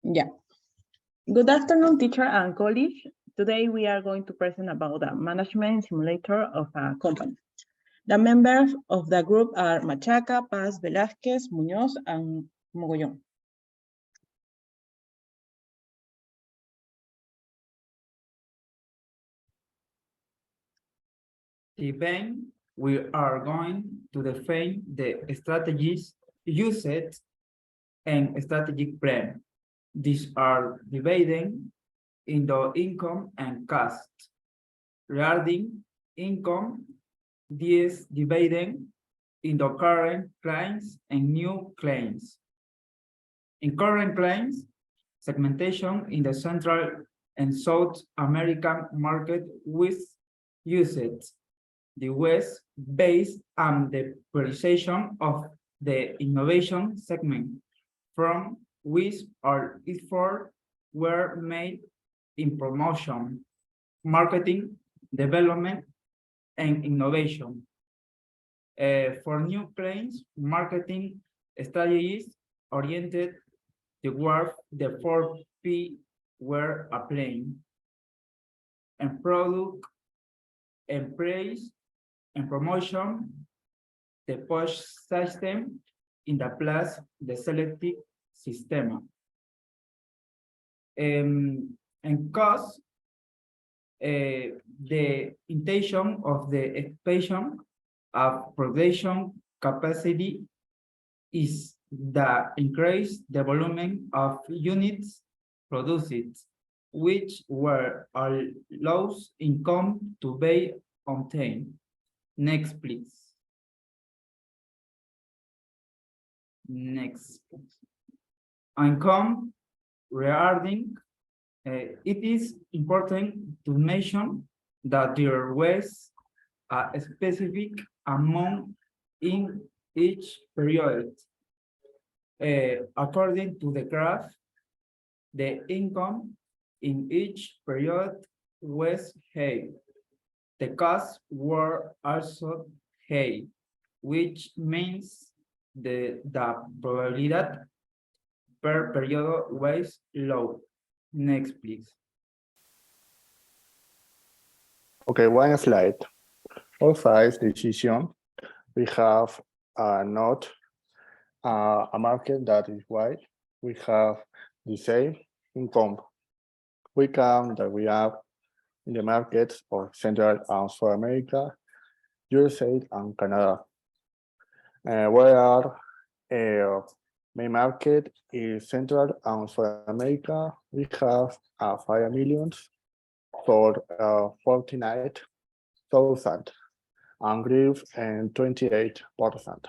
Yeah. Good afternoon, teacher and colleagues. Today we are going to present about the management simulator of a company. The members of the group are Machaca, Paz, Velásquez, Muñoz, and Mogollón. Even we are going to define the strategies used and strategic plan. These are divided into income and cost. Regarding income, this divided into current clients and new clients. In current clients, segmentation in the Central and South American market with usage. The West based on the prioritization of the innovation segment, from which all efforts were made in promotion, marketing, development, and innovation. For new clients, marketing strategies oriented toward the 4P were applied, and product and praise and promotion, the push system in the plus the selective system. And cost, the intention of the expansion of production capacity is the increase the volume of units produced, which were allows income to be obtained. Next, please. Next. Income regarding, it is important to mention that there was a specific amount in each period. According to the graph, the income in each period was high. The costs were also high, which means the probability per period was low. Next, please. Okay, one slide. For size decision, we have not a market that is wide. We have the same income. We count that we have in the markets of Central and South America, USA, and Canada. Where main market is Central and South America, we have 5 million for 49,000 and grew 28%.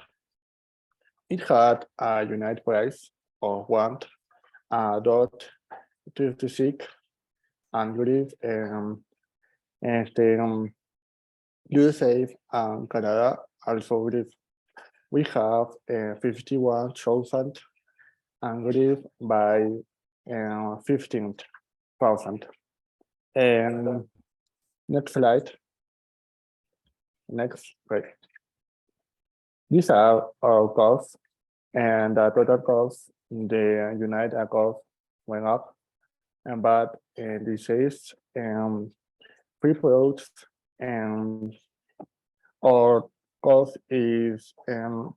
It had a unit price of $1.56 and grew USA and Canada also grew. We have 51,000 and grew by 15,000. And next slide. Next, right. These are our costs, and the total cost in the United cost went up, but this is free products, and our cost is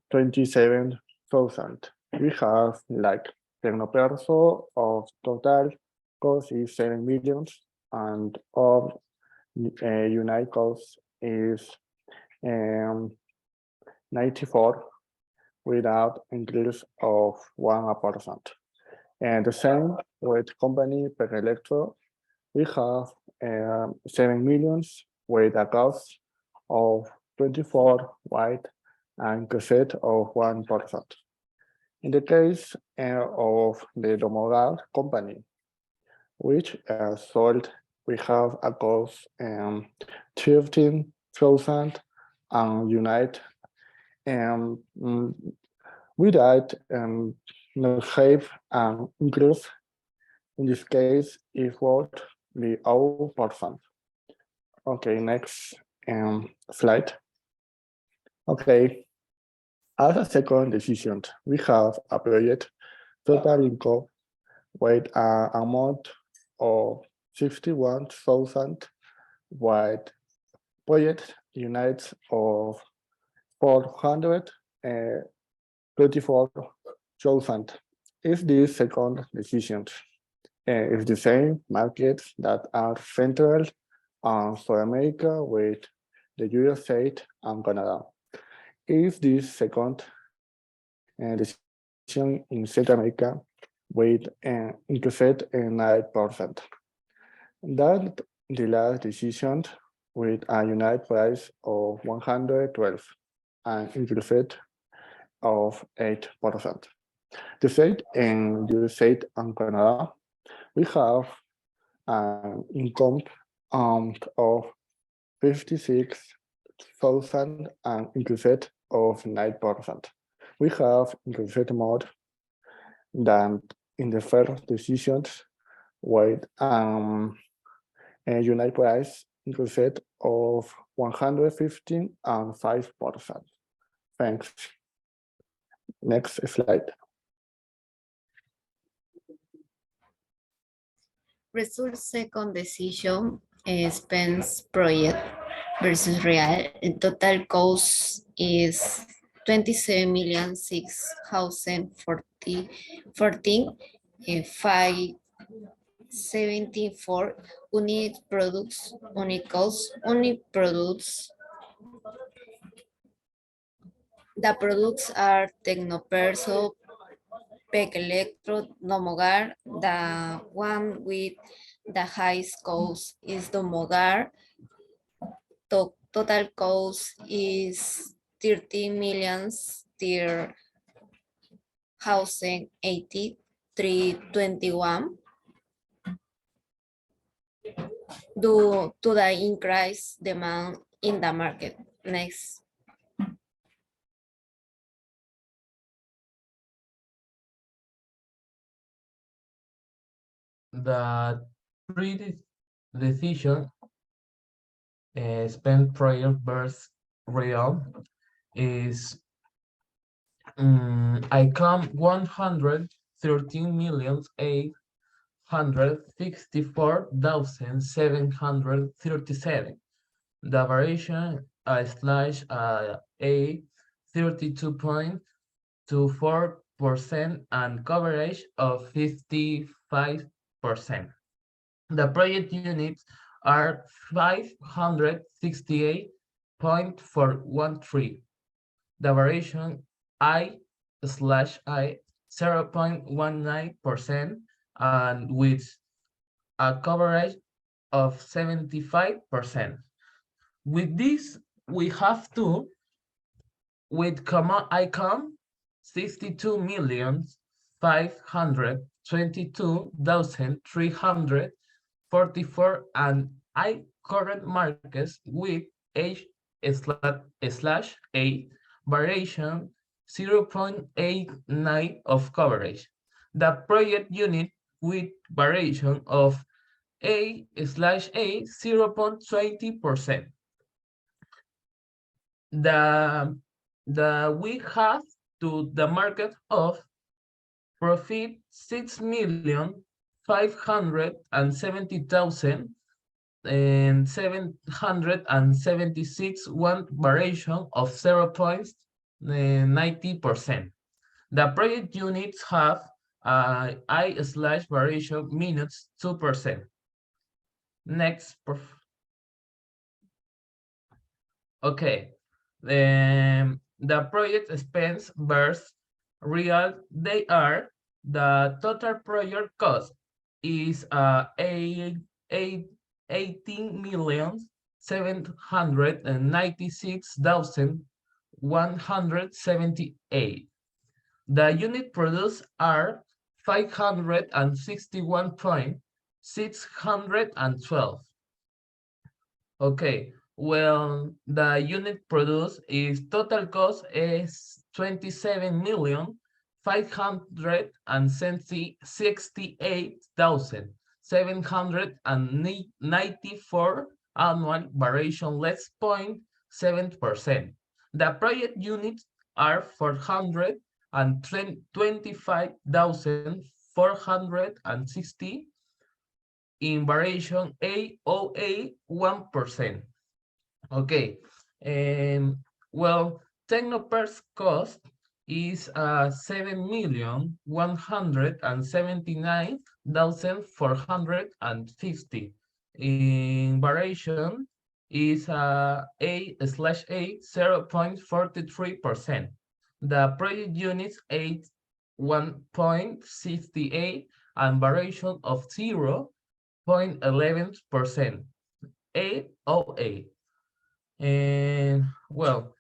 27,000. We have like Tecnoperso of total cost is 7 million, and our United cost is 94 without increase of 1%. And the same with company per electro, we have 7 million with a cost of 24 white and cassette of 1%. In the case of the Domogal company, which sold, we have a cost 13,000 and unite, and with that not have an increase. In this case, it would be 0%. Okay, next slide. Okay, As a second decision, we have a project total income with an amount of 61,000, with project units of 424,000. If this second decision is the same markets that are Central and South America with the USA and Canada. If this second decision in Central America with increased 9%. That the last decision with a unit price of 112 and increased of 8%. The state in USA and Canada, we have an income of 56,000 and increased of 9%. We have increased more than in the first decisions with a unit price increased of 115 and 5%. Thanks. Next slide. Result second decision expense project versus real. Total cost is 27,614 574 unit products, unit cost, unit products. The products are Tecnoperso, Pec Electro, Nomogar. The one with the highest cost is Nomogar. Total cost is 30,083,21 due to the increased demand in the market. Next. The pre-decision spent project versus real is I come 113,864,737. The variation slash a 32.24% and coverage of 55%. The project units are 568.413. The variation I/I 0.19% and with a coverage of 75%. With this, we have to, with comma ICOM, 62,522,344 and I current markets with H/A variation 0.89 of coverage. The project unit with variation of A/A 0.20%. We have to the market of profit 6,570,000 and 776 one variation of 0.90%. The project units have I/ variation minus 2%. Next. Okay. The project expense versus real, they are the total project cost is 18,796,178. The unit produced are 561.612. Okay, well, the unit produced is total cost is 27,568,794 annual variation less 0.7%. The project unit are 425,460 in variation AOA 1%. Okay, well, Technoper's cost is 7,179,450. In variation is A/A 0.43%. The project units 1.68 and variation of 0.11%. AOA. And well,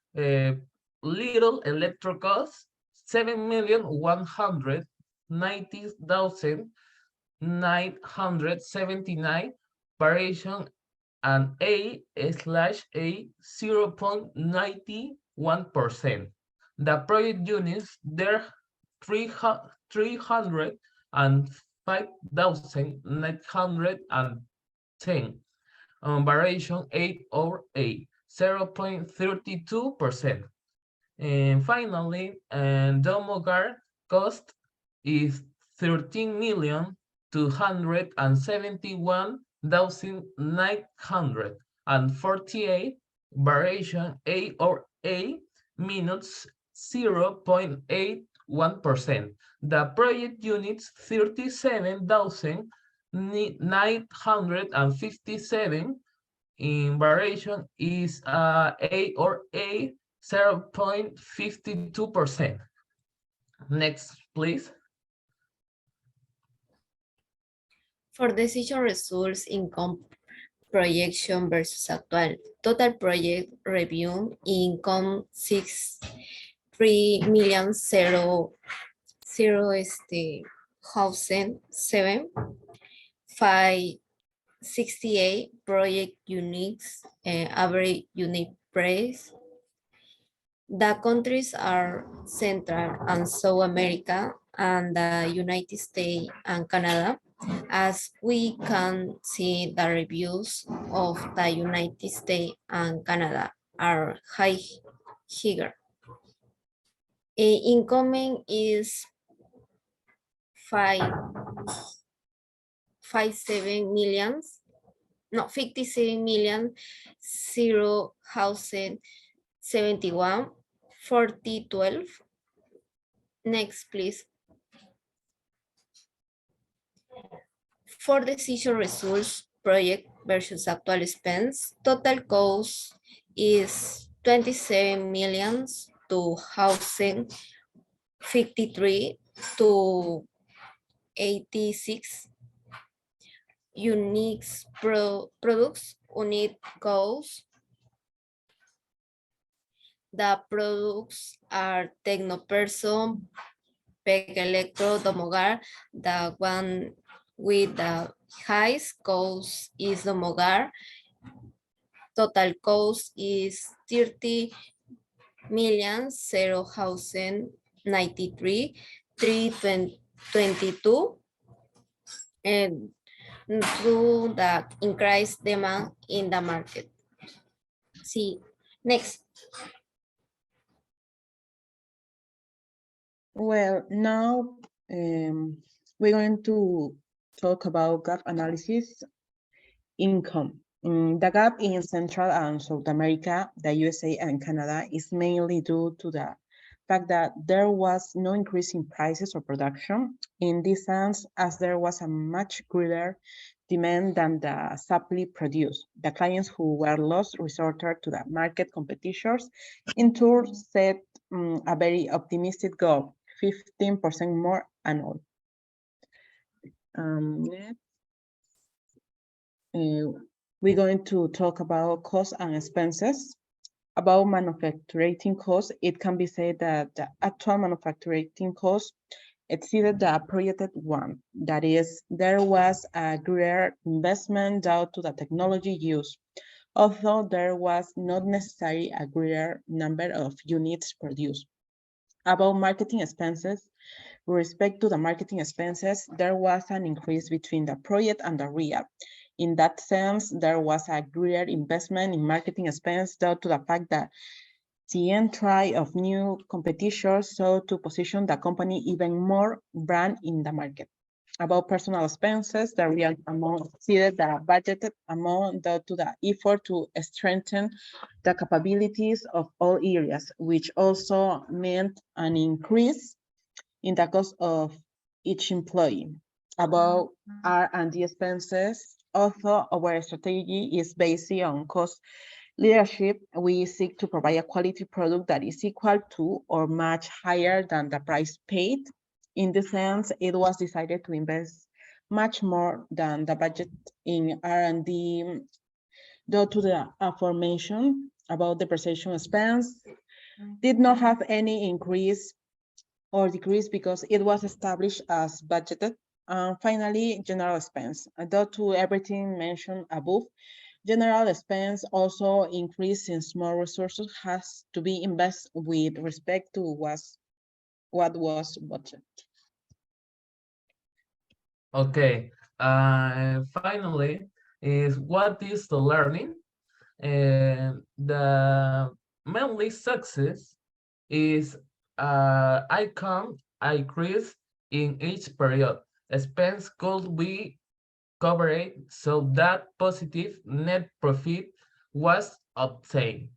little electro cost 7,190,979 variation and A/A 0.91%. The project units there 305,910 variation 8 or 8 0.32%. And finally, Domogar cost is 13,271,948 variation A or A minutes 0.81%. The project units 37,957 in variation is A or A 0.52%. Next, please. For decision results, income projection versus actual. Total project review income 6,300,007 568 project units, average unit price. The countries are Central and South America and the United States and Canada. As we can see, the reviews of the United States and Canada are higher. Incoming is 57 million, no, 57 million 0,071 4012. Next, please. For decision results, project versus actual expense, total cost is 27,253 to 86. Unique products, unit cost. The products are Technoperson, Peg Electro, Domogar. The one with the highest cost is Domogar. Total cost is 30,000,093 322 and through the increased demand in the market. See, next. Well, now we're going to talk about gap analysis income. The gap in Central and South America, the USA and Canada is mainly due to the fact that there was no increase in prices or production. In this sense, as there was a much greater demand than the supply produced. The clients who were lost resorted to the market competitors. In turn, set a very optimistic goal, 15% more annual. Next. We're going to talk about costs and expenses. About manufacturing costs, it can be said that the actual manufacturing cost exceeded the projected one. That is, there was a greater investment due to the technology used, although there was not necessarily a greater number of units produced. About marketing expenses, with respect to the marketing expenses, there was an increase between the project and the real. In that sense, there was a greater investment in marketing expense due to the fact that the entry of new competitors so to position the company even more brand in the market. About personal expenses, the real amount exceeded the budgeted amount due to the effort to strengthen the capabilities of all areas, which also meant an increase in the cost of each employee. About R&D expenses, although our strategy is based on cost leadership, we seek to provide a quality product that is equal to or much higher than the price paid. In this sense, it was decided to invest much more than the budget in R&D due to the aforementioned. About depreciation expense, did not have any increase or decrease because it was established as budgeted. Finally, general expense. Due to everything mentioned above, general expense also increased since more resources has to be invested with respect to what was budgeted. Okay, finally, is what is the learning? The mainly success is increase in each period. Expense could be covered so that positive net profit was obtained.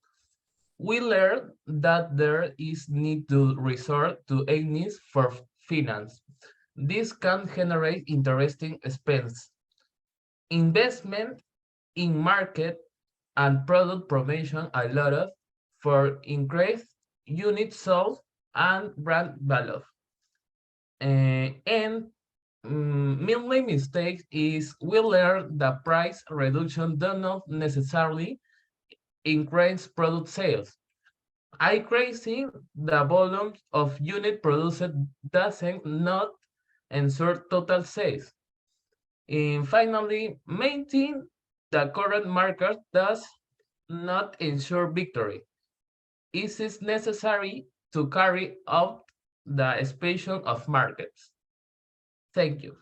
We learned that there is need to resort to aims for finance. This can generate interesting expense. Investment in market and product promotion a lot of for increased unit sold and brand value. Mainly mistake is we learn that price reduction does not necessarily increase product sales. Increasing the volume of unit produced doesn't not ensure total sales. And finally, maintain the current market does not ensure victory. It is necessary to carry out the expansion of markets. Thank you.